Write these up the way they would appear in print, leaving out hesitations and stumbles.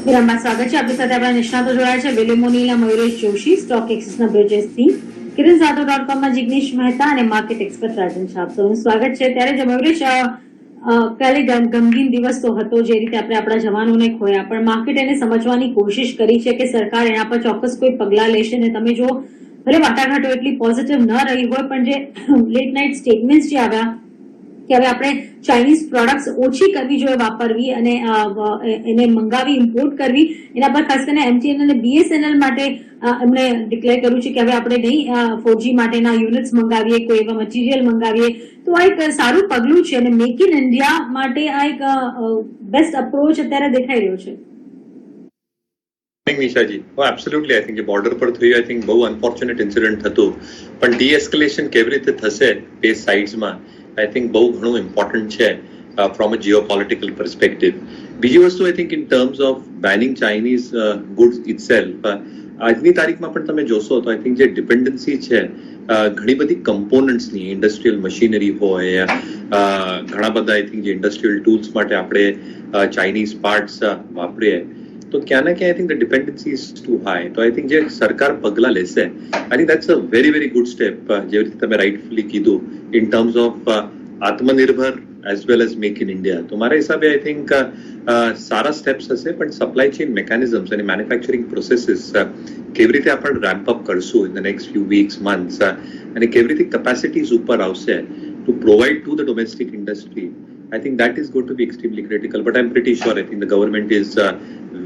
વિરામમાં સ્વાગત છે. આપણી સાથે આપણા નિષ્ણાતો જોડાયા છે. વેલેમોનીના મયુરેશ જોશી, સ્ટોક એક્સચેન્જના બ્રિજેશ સિંહ, કિરણ જાદવ.com જિગ્નેશ મહેતા અને માર્કેટ એક્સપર્ટ રાજન શાહ. સૌનું સ્વાગત છે. ત્યારે જ મયુરેશ, કાલે ગમગીન દિવસ તો હતો, જે રીતે આપણે આપણા જવાનોને ખોયા, પણ માર્કેટ એને સમજવાની કોશિશ કરી છે કે સરકાર એના પર ચોક્કસ કોઈ પગલાં લેશે. ને તમે જો ભલે વાટાઘાટો એટલી પોઝિટિવ ન રહી હોય, પણ જે લેટ નાઇટ સ્ટેટમેન્ટ જે આવ્યા કે હવે આપણે ચાઇનીઝ પ્રોડક્ટ્સ ઓછી કરવી જોઈએ વાપરવી અને એને મંગાવી ઇમ્પોર્ટ કરવી, એના પર ખાસ કરીને એમટીએન અને બીએસએનએલ માટે એમણે ડિક્લેર કર્યું છે કે હવે આપણે નહીં 4G માટેના યુનિટ્સ મંગાવીએ, કોઈ એવા મટીરિયલ મંગાવીએ. તો આ એક સારું પગલું છે અને મેક ઇન ઇન્ડિયા માટે આ એક બેસ્ટ અપ્રોચ અત્યારે દેખાઈ રહ્યો છે. નિશાજી, એબ્સોલ્યુટલી આઈ થિંક જે બોર્ડર પર થયું, આઈ થિંક બહુ અનફોર્ચ્યુનેટ ઇન્સિડન્ટ હતું, પણ ડીએસ્કેલેશન કેવી રીતે થશે બે સાઇડ્સમાં, આઈ થિંક બહુ ઘણું ઇમ્પોર્ટન્ટ છે ફ્રોમ અ જીઓપોલિટિકલ પર્સપેક્ટિવ. બીજી વસ્તુ I think in terms of banning Chinese goods itself, આજની તારીખમાં પણ તમે જોશો તો આઈ થિંક જે ડિપેન્ડન્સી છે ઘણી બધી કમ્પોનન્ટ્સની, ઇન્ડસ્ટ્રીયલ મશીનરી હોય, ઘણા બધા આઈ થિંક જે ઇન્ડસ્ટ્રીયલ ટૂલ્સ માટે આપણે ચાઇનીઝ પાર્ટ્સ વાપરીએ, તો ક્યાં ના ક્યાં I think the dependency is two high. તો આઈ થિંક જે સરકાર પગલાં લેશે, I think that's a very very good step, જેવી રીતે તમે રાઇટફુલી કીધું, ઇન ટર્મ્સ ઓફ આત્મનિર્ભર as well as make in India. તો મારા હિસાબે આઈ થિંક સારા સ્ટેપ્સ હશે, પણ સપ્લાય ચેઇન મેકેનિઝમ્સ અને મેન્યુફેક્ચરિંગ પ્રોસેસીસ કેવી રીતે આપણે રેમ્પ અપ કરશું in the next few weeks, months, અને કેવી રીતે કેપેસિટીઝ ઉપર આવશે to provide to the domestic industry. I think that is going to be extremely critical, but I'm pretty sure I think the government is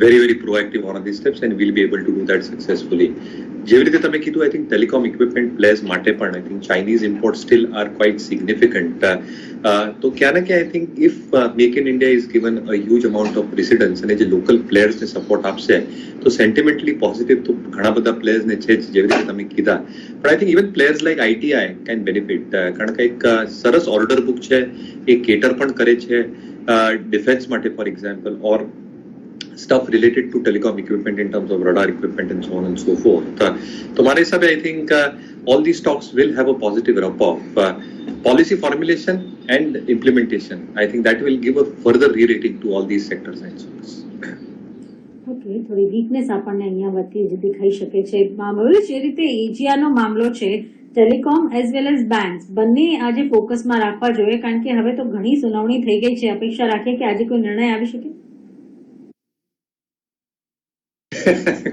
very, very proactive on these steps and will be able to do that successfully. જેવી રીતે તમે કીધું, I think telecom equipment players માટે પણ I think Chinese imports still are quite significant. તો ક્યાં ના ક્યાં I think if Make in India is given a huge amount of precedence અને જે local players ને support આપશે, તો sentimentally positive તો ઘણા બધા players ને છે જ, જેવી રીતે તમે કીધા. But I think even players like ITI can benefit, કારણ કે એક સરસ ઓર્ડર બુક છે, એ કેટર પણ કરે છે ડિફેન્સ માટે, for example, or stuff related to telecom equipment in terms of radar equipment and so on and so forth. So my hisabe, I think all these stocks will have a positive rub-off. Policy formulation and implementation, I think that will give a further re-rating to all these sectors and stocks. Okay, થોડી weakness આપણને અહીંયા વધતી જ દેખાઈ શકે છે. મયુરેશ, જે રીતે એજીઆરનો મામલો છે, telecom as well as banks બંને આજે ફોકસમાં રાખવા જોઈએ, કારણ કે હવે તો ઘણી સુનાવણી થઈ ગઈ છે. અપેક્ષા રાખીએ કે આજે કોઈ નિર્ણય આવી શકે.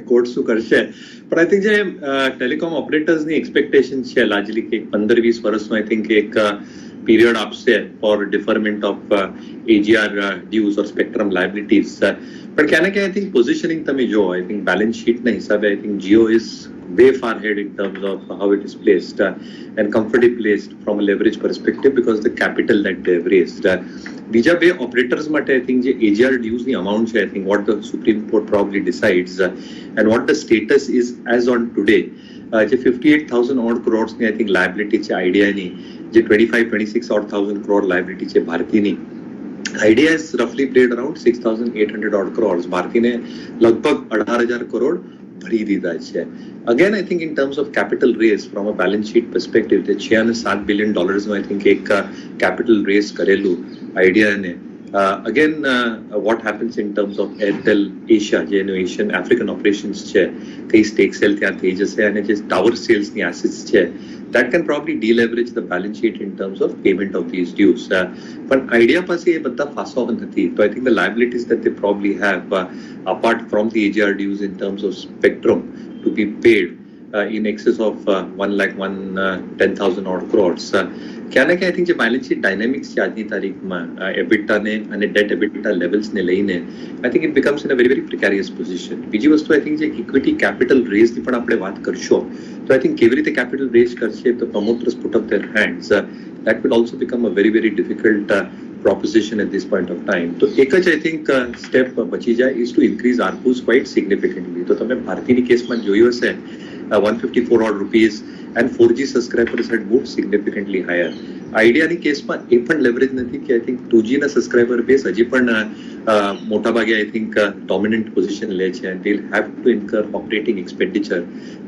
કોર્ટ શું કરશે, પણ આઈ થિંક જે ટેલિકોમ ઓપરેટર્સની એક્સપેક્ટેશન છે લાર્જલી કે 15-20 વર્ષનો આઈ થિંક એક પીરિયડ આપશે for deferment of AGR dues or spectrum liabilities. પણ ક્યાં ના ક્યાં આઈ થિંક પોઝિશનિંગ તમે જો, આઈ થિંક બેલેન્સ શીટના હિસાબે I think Jio is way far ahead in terms of how it is placed and comfortably placed from a leverage perspective because the capital that they have raised. બીજા બે operators માટે I think જે AGR ડ્યુઝની amount છે, I think what the Supreme Court probably decides and what the status is as on today, જે 58,000 odd ક્રોર્સની I think liability છે આઈડિયાની, જે 25-26 odd thousand crore લાયબિલિટી છે ભારતીની. આઈડિયા ઇઝ રફલી પ્લેડ અરાઉન્ડ 6,800 odd crores, ભારતીને લગભગ 18,000 કરોડ ભરી દીધા છે. Again, I think in terms of capital raise from a balance sheet perspective, the $6.7 billion no I think એક capital raise કરેલું આઈડિયાને. Again, what happens in terms of Airtel Asia, જે એનું Asian African operations છે, કઈ stack cell ત્યાં થઈ જશે, અને જે ટાવર સેલ્સની એસેટ્સ છે, that can probably deleverage the balance sheet in terms of payment of these dues. પણ આઈડિયા પાસે એ બધા ફાંસો નથી. તો I think the liabilities that they probably have, apart from the AGR dues in terms of spectrum to be paid in excess of 1,10,000 odd crores. ક્યાં ના ક્યાં I think જે balance sheet dynamics છે આજની તારીખમાં એબિટાને અને ડેટ એબિટા લેવલ્સને લઈને, I think it becomes in a very very precarious position. બીજી વસ્તુ આઈ થિંક જે ઇક્વિટી કેપિટલ રેઝની પણ આપણે વાત કરશો, તો આઈ થિંક કેવી રીતે કેપિટલ રેઝ કરશે, તો promoters put up there hands, that will also become a very very difficult proposition at this point of time. તો એક જ આઈ થિંક સ્ટેપ બચી જાય is to increase ARPUs quite significantly. તો તમે ભારતીની કેસમાં જોયું હશે 154 odd rupees and 4G subscribers had moved significantly higher. આઈડિયાની કેસમાં એ પણ લેવરેજ નથી કે આઈ થિંક 2G ના સબસ્ક્રાઇબર બેસ હજી પણ મોટા ભાગે આઈ થિંક ડોમિનન્ટ પોઝિશન લે છે and they'll have to incur operating expenditure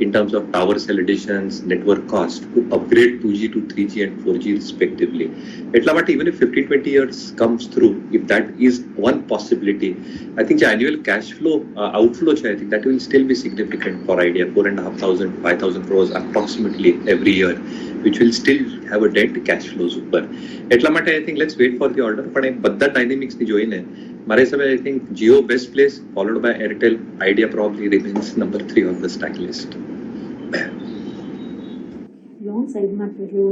in terms of tower cell additions, network cost to upgrade 2G to 3G and 4G respectively. એટલા માટે even if 15-20 years comes through, if that is one possibility, I think the annual cash flow outflow I think that will still be significant for Idea, 4,500, 5,000 crores approximately every year, which will still have a dent cash flows ઉપર. એટલા માટે I think let's wait for the order. પણ એ બધા dynamics ની જોઈને મારા હિસાબે I think Jio best place followed by Airtel. Idea probably remains number 3 on the stack list. Long સાઈડમાં એટલો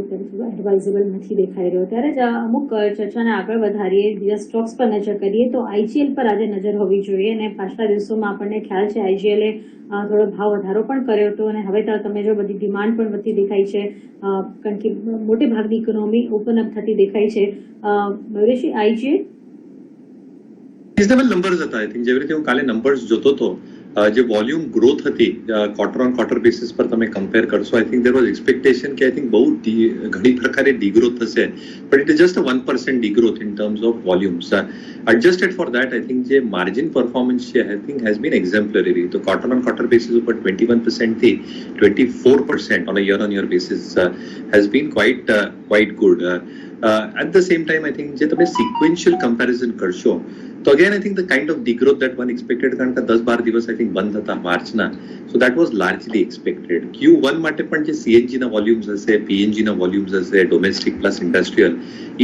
એડવાઇઝેબલ નથી દેખાઈ રહ્યો. ત્યારે જ અમુક ચર્ચાને આગળ વધારીએ, બીજા સ્ટોક્સ પર નજર કરીએ તો IGL પર આજે નજર હોવી જોઈએ. અને પાછલા દિવસોમાં આપણને ખ્યાલ છે IGL થોડો ભાવ વધારો પણ કર્યો હતો અને હવે તો તમે જો બધી ડિમાન્ડ પણ વધતી દેખાય છે, કારણ કે મોટે ભાગની ઇકોનોમી ઓપન અપ થતી દેખાય છે. મયુરેશજી, IGL રિઝનેબલ નંબર્સ હતા. આઈ થિંક જેવી રીતે હું કાલે નંબર્સ જોતો હતો, જે વોલ્યુમ ગ્રોથ હતી ક્વાર્ટર ઓન ક્વાર્ટર બેસિસ પર તમે કમ્પેર કરશો, I think there was expectation કે આઈ થિંક બહુ ઘણી પ્રકારે ડીગ્રોથ થશે, but it is just 1% degrowth in terms of volumes. Adjusted for that I think જે માર્જિન પરફોર્મન્સ છે આઈ થિંક હેઝ બીન એક્ઝેમ્પલરી. તો ક્વાર્ટર ઓન ક્વાર્ટર બેસિસ ઉપર 21% થી 24% on a year on year basis has been quite good. At the same time I think જે તમે sequential comparison કરશો તો again I think the kind of degrowth that one expected, કારણ કે 10-12 દિવસ I think બંધ હતા માર્ચના, so that was largely expected. Q1 માટે પણ જે CNG ના વોલ્યુમ્સ હશે, PNG ના વોલ્યુમ્સ હશે, domestic plus industrial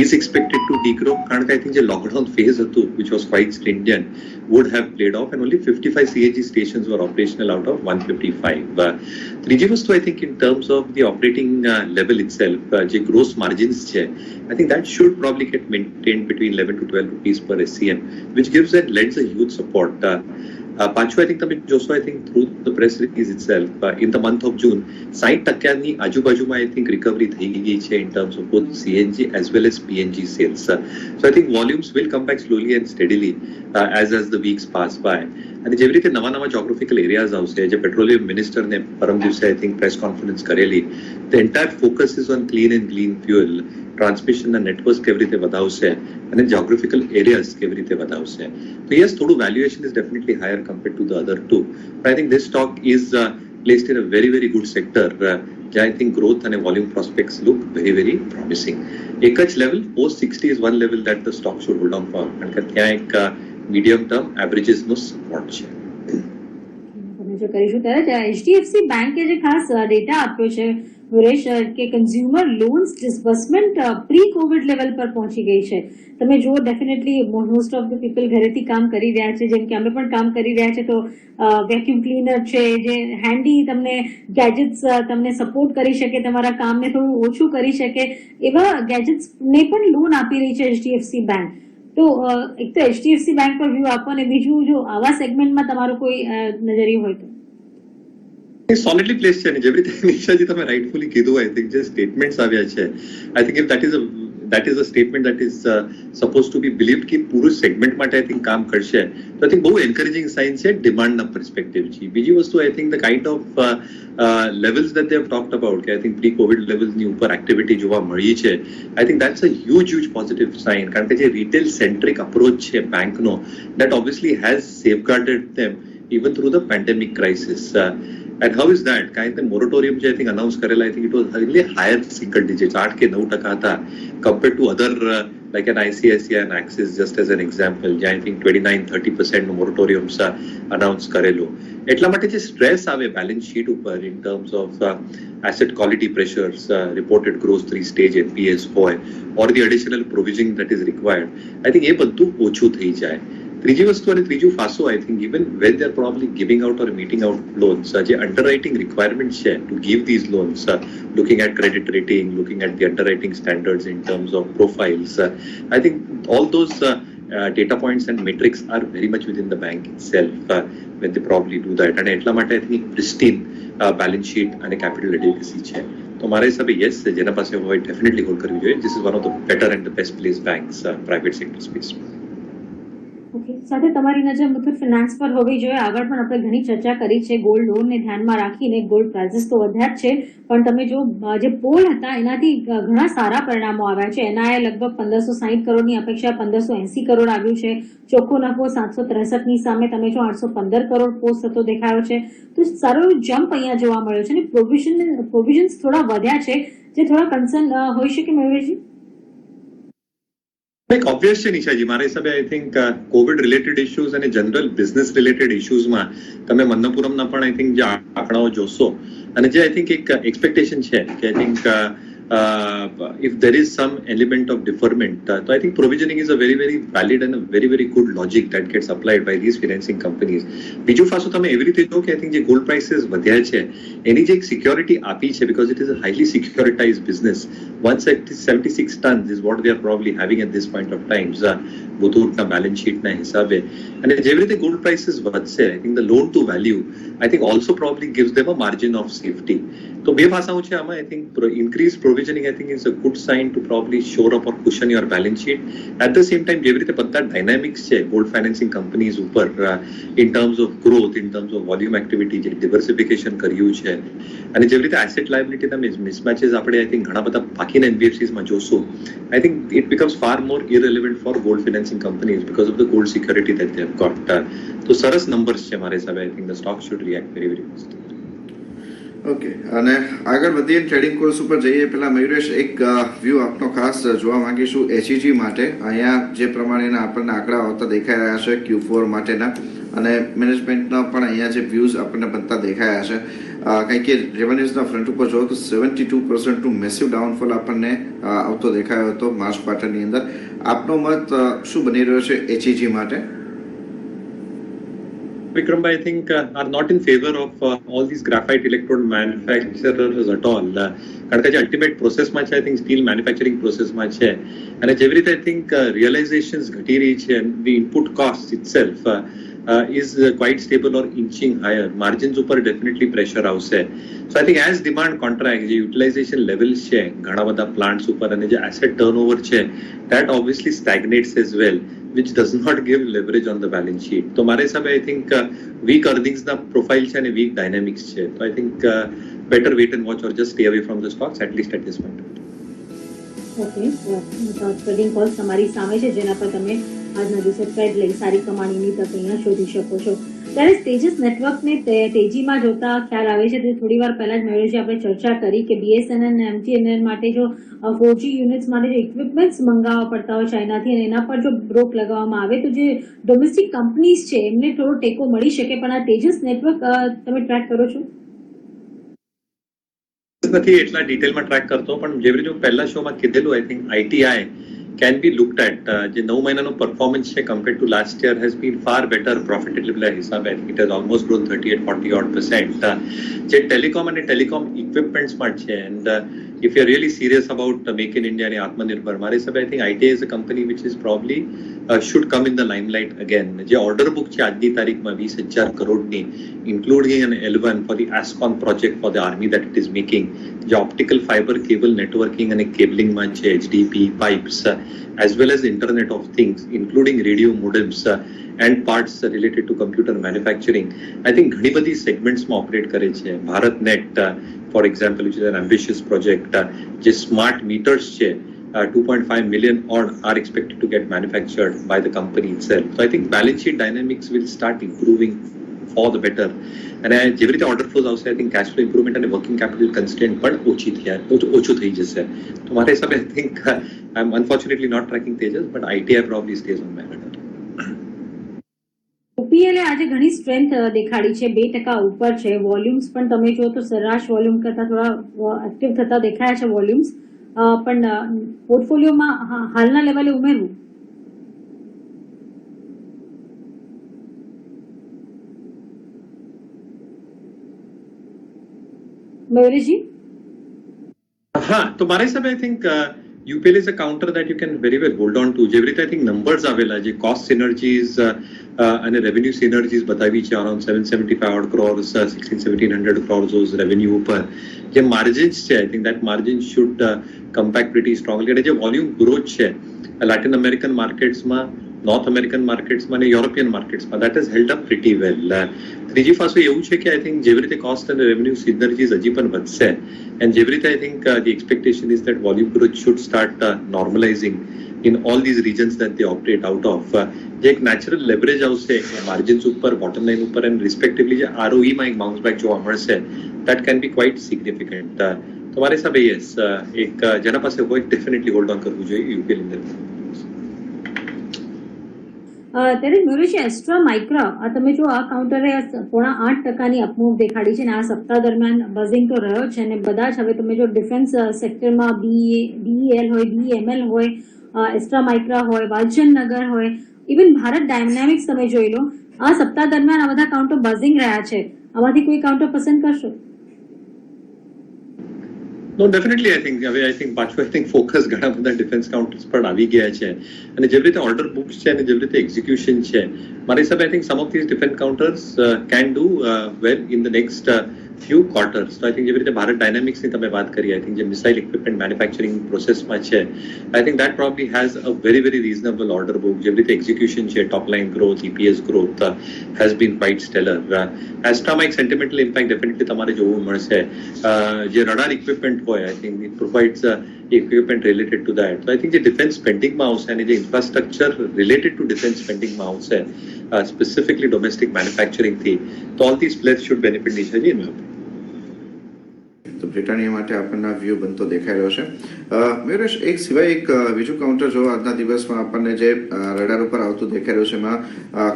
is expected to degrow, કારણ કે I think જે લોકડાઉન ફેઝ હતું which was quite stringent would have played off and only 55 CNG stations were operational out of 155. ત્રીજી વસ્તુ I think in terms of the operating level itself, જે gross margins છે I think that should probably get maintained between 11 to 12 rupees per SCM, which gives and lends a huge support. પાછું I think તમે જોશો I think through the press release itself, in the month of June 60% આજુબાજુમાં I think recovery થઈ ગઈ છે in terms of both CNG as well as PNG sales. So I think volumes will come back slowly and steadily as the weeks pass by. અને જેવી રીતે નવા geographical areas આવશે, જે પેટ્રોલિયમ મિનિસ્ટરને પરમ દિવસે I think પ્રેસ કોન્ફરન્સ કરેલી, the entire focus is on clean and green fuel. ટ્રાન્સમિશનના networks કેવી રીતે વધાવશે અને જ્યોગ્રાફિકલ એરિયાઝ કેવી રીતે વધાવશે. તો યસ, થોડું valuation is definitely higher compared to the other two, but I think this stock is placed in a very very good sector, જ્યાં I think growth અને volume prospects look very very promising. એક જ level post 60 is one level that the stock should hold on for, કારણ કે ત્યાં એક medium term એવરેજીસનો support છે. કરીશું ત્યારે HDFC બેંકે જે ખાસ ડેટા આપ્યો છે સુરેશ, કે consumer loans disbursement pre COVID level પર પહોંચી ગઈ છે. તમે જુઓ, definitely most of the people ઘરેથી કામ કરી રહ્યા છે, જેમ કે અમે પણ કામ કરી રહ્યા છે, તો વેક્યુમ ક્લીનર છે, જે હેન્ડી તમને ગેજેટ્સ તમને સપોર્ટ કરી શકે, તમારા કામને થોડું ઓછું કરી શકે, એવા ગેજેટ્સને પણ લોન આપી રહી છે HDFC બેંક. તો એક તો HDFC બેંક પર વ્યૂ આપો, અને બીજું જો આવા સેગમેન્ટમાં તમારો કોઈ નજરિયો હોય તો સોલિડલી પ્લેસ છે. અને જેવી રીતે નિશાજી તમે રાઇટફુલી કીધું, આઈ થિંક જે સ્ટેટમેન્ટ્સ આવ્યા છે, I think if that is a statement that is supposed to be believed કે પૂરું સેગમેન્ટ માટે આઈ થિંક કામ કરશે, તો આઈ થિંક બહુ એન્કરેજિંગ સાઇન છે ડિમાન્ડના પર્સપેક્ટિવથી. બીજી વસ્તુ I think the kind of levels that they have talked about, કે આઈ થિંક પ્રી કોવિડ લેવલ્સની ઉપર એક્ટિવિટી જોવા મળી છે, I think that's a huge positive sign, કારણ કે જે રિટેલ સેન્ટ્રિક અપ્રોચ છે બેંકનો, that obviously has safeguarded them even through the pandemic crisis. And how is that? કારણ કે મોરેટોરિયમ જે I think અનાઉન્સ કરેલા, I think it was really higher single digits, 8 કે 9% હતા, compared to other like an ICICI and Axis, just as an example, જ્યાં I think 29-30% no મોરેટોરિયમ્સ announce કરેલું. એટલા માટે જે સ્ટ્રેસ આવે બેલેન્સ શીટ ઉપર in terms of asset quality pressures, reported gross 3 stage NPAs હોય, or the additional provisioning that is required, I think એ બધું ઓછું થઈ જાય. ત્રીજી વસ્તુ અને ત્રીજું ફાસો, I think even when they are probably giving out or meeting out loans, જે અંડરરાઇટિંગ રિક્વાયરમેન્ટ છે to give these loans, looking at credit rating, looking at the underwriting standards in terms of profiles, I think all those data points and metrics are very much within the bank itself when they probably do that. અને એટલા માટે I think pristine balance sheet અને capital adequacy છે. તો મારા હિસાબે yes, જેના પાસે હોય ડેફિનેટલી હોલ્ડ કરવી જોઈએ. This is one of the better and the best placed banks, private sector space. Okay, સાથે તમારી નજર મુથુટ ફિનાન્સ પર હોવી જોઈએ. આગળ પણ આપણે ઘણી ચર્ચા કરી છે ગોલ્ડ લોનને ધ્યાનમાં રાખીને. ગોલ્ડ પ્રાઇસીસ તો વધ્યા જ છે, પણ તમે જો જે પોલ હતા એનાથી ઘણા સારા પરિણામો આવ્યા છે. એનઆઈએ લગભગ 1560 કરોડની અપેક્ષા 1580 કરોડ આવ્યું છે. ચોખ્ખો નફો 763 ની સામે તમે જો 815 કરોડ પોસ્ટ થતો દેખાયો છે. તો સારો એવો જમ્પ અહીંયા જોવા મળ્યો છે અને પ્રોવિઝન્સ થોડા વધ્યા છે, જે થોડા કન્સર્ન હોઈ શકે. મયુરેશજી, એક ઓબ્વિયસ છે નિશાજી, મારા હિસાબે I think Covid related issues અને જનરલ બિઝનેસ રિલેટેડ ઇશ્યુઝમાં તમે મન્નપુરમના પણ આઈ થિંક જે આંકડાઓ જોશો અને જે આઈ થિંક એક એક્સપેક્ટેશન છે કે I think if there is some element of deferment, so I think provisioning is a very valid and a very good logic that gets applied by these financing companies. બીજું પાછું તમે એવી રીતે જો કે આઈ થિંક જે gold prices વધ્યા છે એની જે એક સિક્યોરિટી આપી છે, because it is a highly securitized business. 176 tons is what they are probably having at this point of time, મુથુટના બેલેન્સ શીટના હિસાબે. અને જેવી રીતે ગોલ્ડ પ્રાઇસીસ વધશે, I think the loan to value I think also probably gives them a margin of safety. તો બે પાસાઓ છે આમાં. I think increased provisioning I think is a good sign to probably shore up or cushion your balance sheet. At the same time, જેવી રીતે બધા dynamics છે gold financing companies ઉપર in terms of growth, in terms of volume activity, જે diversification કર્યું છે અને જેવી રીતે asset liability ના mismatches આપણે I think ઘણા બધા બાકીના NBFCs માં જોશું, I think it becomes far more irrelevant for gold financing companies because of the gold security that they have got. તો સરસ numbers છે મારા હિસાબે. I think the stock should react very positively. Okay, અને આગળ વધીએ ટ્રેડિંગ કોર્સ ઉપર જઈએ પહેલા મયુરેશ, એક વ્યૂ આપનો ખાસ જોવા માંગીશું એચઈજી માટે. અહીંયા જે પ્રમાણેના આપણને આંકડા આવતા દેખાઈ રહ્યા છે Q4 માટેના, અને મેનેજમેન્ટના પણ અહીંયા જે વ્યૂઝ આપણને બનતા દેખાયા છે. કારણ કે રેવન્યુઝના ફ્રન્ટ ઉપર જો તો 72% મેસિવ ડાઉનફોલ આપણને આવતો દેખાયો હતો માર્ચ ક્વાર્ટરની અંદર. આપનો મત શું બની રહ્યો છે એચઈજી માટે? Vikram, I think are not in favor of all these graphite electrode manufacturers at all. કારણ કે જે અલ્ટિમેટ પ્રોસેસમાં છે, I think સ્ટીલ મેન્યુફેક્ચરિંગ પ્રોસેસમાં છે અને જેવી રીતે I think realizations ઘટી રહી છે, the input cost itself is quite stable or inching higher. Margins ઉપર definitely pressure આવશે. So I think as demand contracts, જે utilization levels છે ઘણા બધા plants ઉપર અને જે asset turnover છે that obviously stagnates as well, which does not give leverage on the balance sheet. તો મારા હિસાબે I think weak earnings ના profile છે અને weak dynamics છે. So I think better wait and watch or just stay away from the stocks at least at this point. Okay, trading calls તમારી સામે છે જેના પર તમે આજના દિવસે ટ્રેડ લઈ સારી કમાણીની તક અહીંયા શોધી શકો છો. ત્યારે તેજસ નેટવર્કને તેજીમાં જોતા ખ્યાલ આવે છે. તે થોડી વાર પહેલા જ મયુરજી આપણે ચર્ચા કરી કે BSNL અને MTNL માટે જો 4G યુનિટ્સ માટે જો ઇક્વિપમેન્ટ્સ મંગાવવા પડતા હોય ચાઇનાથી અને એના પર જો બ્રોક લગાવવામાં આવે તો જે ડોમેસ્ટિક કંપનીઝ છે એમને થોડો ટેકો મળી શકે. પણ આ તેજસ નેટવર્ક તમે ટ્રેક કરો છો? નથી એટલા ડિટેલમાં ટ્રેક કરતો, પણ જેવી રીતે પહેલા શોમાં કીધેલું I think ITI can be looked at. જે 9 મહિનાનો પરફોર્મન્સ છે compared to last year has been far better profitability હિસાબે. I think it has almost grown 38-40% જે ટેલિકોમ અને ટેલિકોમ ઇક્વિપમેન્ટ્સમાં છે. and if you're really serious about make in India અને આત્મનિર્ભર, મારા હિસાબે I think ITI is a company which is probably should come in the limelight again. જે order book છે આજની તારીખમાં 20,000 કરોડની, including an L1 for the ASCON project for the army that it is making, જે optical fiber cable networking અને cabling છે, HDP pipes, as well as Internet of Things, including radio modems and parts related to computer manufacturing. I think ઘણી બધી સેગમેન્ટ્સમાં operate કરે છે. BharatNet for example, which is an ambitious project, જે smart metres છે 2.5 million odd are expected to get manufactured by the company itself. So I think balance sheet dynamics will start improving for the better. અને જેવી રીતે order flows આવશે, I think cash flow improvement અને working capital constraint પણ ઓછું થઈ જશે. તો મારા હિસાબે I think I'm unfortunately not tracking Tejas, but ITI probably stays on my radar. OPL આજે ઘણી સ્ટ્રેન્થ દેખાડી છે, 2% ઉપર છે. વોલ્યુમ્સ પણ તમે જો તો સરેરાશ વોલ્યુમ કરતા થોડા એક્ટિવ થતા દેખાયા છે વોલ્યુમ્સ. પણ પોર્ટફોલિયોમાં હાલના લેવલે ઉમેરવું? મયુરેશજી? હા, તો મારા હિસાબે I think UPL is a counter that you can very well hold on to. જેવી રીતે I think numbers આવેલા જે cost synergies અને revenue synergies બતાવી છે around 775 crores, 1600-1700 crores those revenue ઉપર. જે margins છે I think that margin should come back pretty strongly. અને જે volume growth છે લેટિન અમેરિકન માર્કેટ્સમાં નોર્થ અમેરિકન માર્કેટ્સમાં અને યુરોપિયન માર્કેટ્સમાં that is held up pretty well. ત્રીજી પાસું એવું છે કે આઈ થિંક જેવી રીતે કોસ્ટ અને રેવન્યુ સિનર્જીસ હજી પણ વધશે એન્ડ જેવી રીતે I think the expectation is that volume growth should start normalising in all these regions that they operate out of. જે એક નેચરલ લેવરેજ આવશે માર્જિન્સ ઉપર, બોટમ લાઇન ઉપર એન્ડ રિસ્પેક્ટિવલી જે ROE માં એક બાઉન્સ બેક જોવા મળશે that can be quite significant. તમારા હિસાબે યસ એક જેના પાસે હોય ડેફિનેટલી હોલ્ડ ઓન કરવું જોઈએ યુપીએલ ઇન્ડિયન. ત્યારે મયુરેશ, એસ્ટ્રા માઇક્રો તમે જો આ કાઉન્ટરે 8.5% અપમૂવ દેખાડી છે અને આ સપ્તાહ દરમિયાન બઝિંગ તો રહ્યો છે અને બધા જ હવે તમે જો ડિફેન્સ સેક્ટરમાં BEL હોય, BEML હોય, એસ્ટ્રા માઇક્રા હોય, વાલચંદનગર હોય, ઇવન ભારત ડાયનામિક્સ તમે જોઈ લો, આ સપ્તાહ દરમિયાન આ બધા કાઉન્ટર બઝિંગ રહ્યા છે. આમાંથી કોઈ કાઉન્ટર પસંદ કરશો? No, definitely I think પાછું I think ફોકસ ઘણા બધા ડિફેન્સ કાઉન્ટર્સ પર આવી ગયા છે અને જેવી રીતે ઓર્ડર બુક્સ છે અને જેવી રીતે એક્ઝિક્યુશન છે મારા હિસાબે I think some of these defense counters can do well in the next few quarters. So I think જેવી રીતે ભારત ડાયનામિક્સ ની તમે વાત કરી, I think જે મિસાઇલ ઇક્વિપમેન્ટ મેન્યુફેક્ચરિંગ પ્રોસેસમાં છે I think that probably has a very very reasonable order book. જેવી રીતે એક્ઝિક્યુશન છે, top line growth, EPS growth has been quite stellar. એસ્ટ્રામાં એક સેન્ટિમેન્ટલ ઇમ્પેક્ટ ડેફિનેટલી તમારે જોવું મળશે. જે રડાર ઇક્વિપમેન્ટ હોય I think it provides equipment related to that. So I think જે ડિફેન્સ સ્પેન્ડિંગમાં આવશે અને જે ઇન્ફ્રાસ્ટ્રક્ચર રિલેટેડ ટુ ડિફેન્સ સ્પેન્ડિંગમાં આવશે સ્પેસિફિકલી ડોમેસ્ટિક મેન્યુફેક્ચરિંગથી, તો all this players should benefit નિશાજી ઇન. તો બ્રિટાનિયા માટે આપણને વ્યૂ બનતો દેખાઈ રહ્યો છે. મયુરેશ, એક સિવાય એક બીજું કાઉન્ટર જો આજના દિવસમાં આપણને જે રડાર ઉપર આવતું દેખાઈ રહ્યું છે એમાં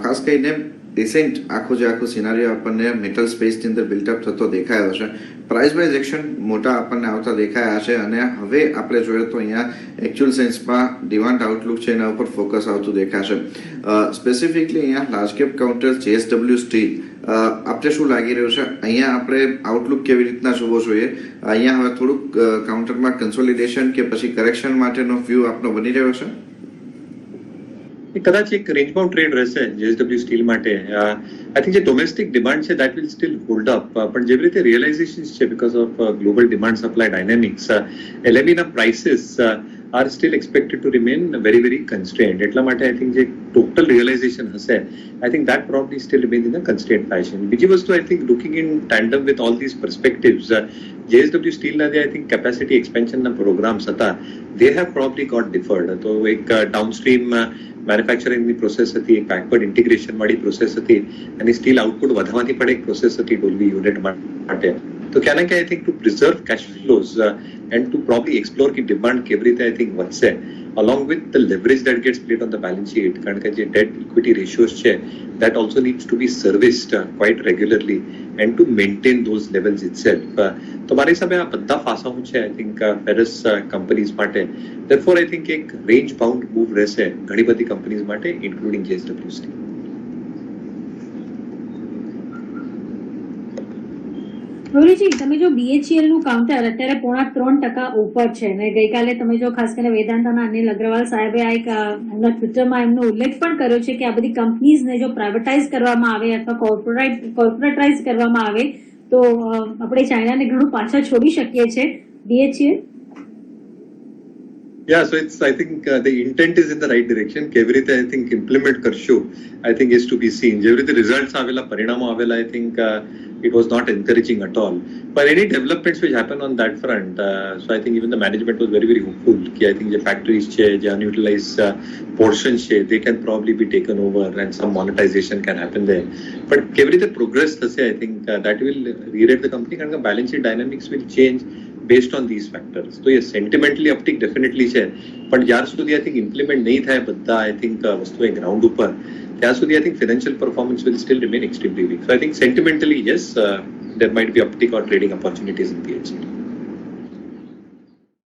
ખાસ કરીને રિસેન્ટ આખું સિનારીઓ આપણને મેટલ સ્પેસની અંદર બિલ્ટઅપ થતો દેખાયો છે. પ્રાઇસ વાઇઝ એક્શન મોટા આપણને આવતા દેખાયા છે અને હવે આપણે જોઈએ તો અહીંયા એકચ્યુઅલ સેન્સમાં ડિમાન્ડ આઉટલુક છે એના ઉપર ફોકસ આવતું દેખાશે. સ્પેસિફિકલી અહીંયા large cap counter JSW steel, આપણે શું લાગી રહ્યું છે અહીંયા આપણે આઉટલુક કેવી રીતના જોવો જોઈએ? અહીંયા હવે થોડુંક કાઉન્ટરમાં કન્સોલિડેશન કે પછી કરેક્શન માટેનો વ્યૂ આપનો બની રહ્યો છે? કદાચ એક રેન્જ બાઉન્ડ ટ્રેડ રહેશે JSW સ્ટીલ માટે. આઈ થિંક જે ડોમેસ્ટિક ડિમાન્ડ છે that will steel hold up, પણ જેવી રીતે રિયલાઇઝેશન છે because of global demand supply dynamics, LME ના prices are still expected to remain very very constrained. એટલા માટે I think જે total realization હશે I think that probably still remains in a constrained fashion. બીજી વસ્તુ I think looking in tandem with all these perspectives, JSW Steel ના જે I think capacity expansion ના programs હતા they have probably got deferred. તો એક downstream manufacturing ની process હતી, એક બેકવર્ડ ઇન્ટિગ્રેશન વાળી પ્રોસેસ હતી અને સ્ટીલ આઉટપુટ વધવાની પણ એક પ્રોસેસ હતી ડોલ્બી યુનિટ માટે. તો ક્યાં ના ક્યાં I think to preserve cash flows and to probably explore ki demand કેવી રીતે I think વધશે along with the leverage that gets played on the balance sheet, કારણ કે જે debt equity ratios છે that also needs to be serviced quite regularly and to maintain those levels itself. તો મારા હિસાબે આ બધા પાસાઓ છે I think ferrous companies માટે. therefore I think એક range bound move રહેશે ઘણી બધી કંપનીઝ માટે including JSW Steel. મયુરજી, તમે જો BHEL નું કાઉન્ટર અત્યારે 3.5% ઉપર છે અને ગઈકાલે તમે જો ખાસ કરીને વેદાંતાના અનિલ અગ્રવાલ સાહેબે આ એક એમના ટ્વિટરમાં એમનો ઉલ્લેખ પણ કર્યો છે કે આ બધી કંપનીઝને જો પ્રાઇવેટાઇઝ કરવામાં આવે અથવા કોર્પોરેટાઇઝ કરવામાં આવે તો આપણે ચાઇનાને ઘણું પાછળ છોડી શકીએ છીએ. BHEL? Yeah, so it's I think the intent is in the right direction. કેવી રીતે I think implement કરશું I think is to be seen. જેવી રીતે રિઝલ્ટ્સ આવેલા, પરિણામો આવેલા I think it was not encouraging at all. But any developments which happen on that front, so I think even the management was very very hopeful कि I think the factories છે, the unutilized portions છે, they can probably be taken over and some monetization can happen there. But કેવી રીતે progress થશે I think that will re-rate the company, કારણ કે balance sheet dynamics will change based on these factors. So yes, sentimentally uptick definitely છે, પણ જ્યાર સુધી I think implement નહીં થાય બધા I think વસ્તુ ગ્રાઉન્ડ ઉપર, ત્યાં સુધી I think financial performance will still remain extremely weak. So I think sentimentally yes, there might be uptick or trading opportunities in BHEL.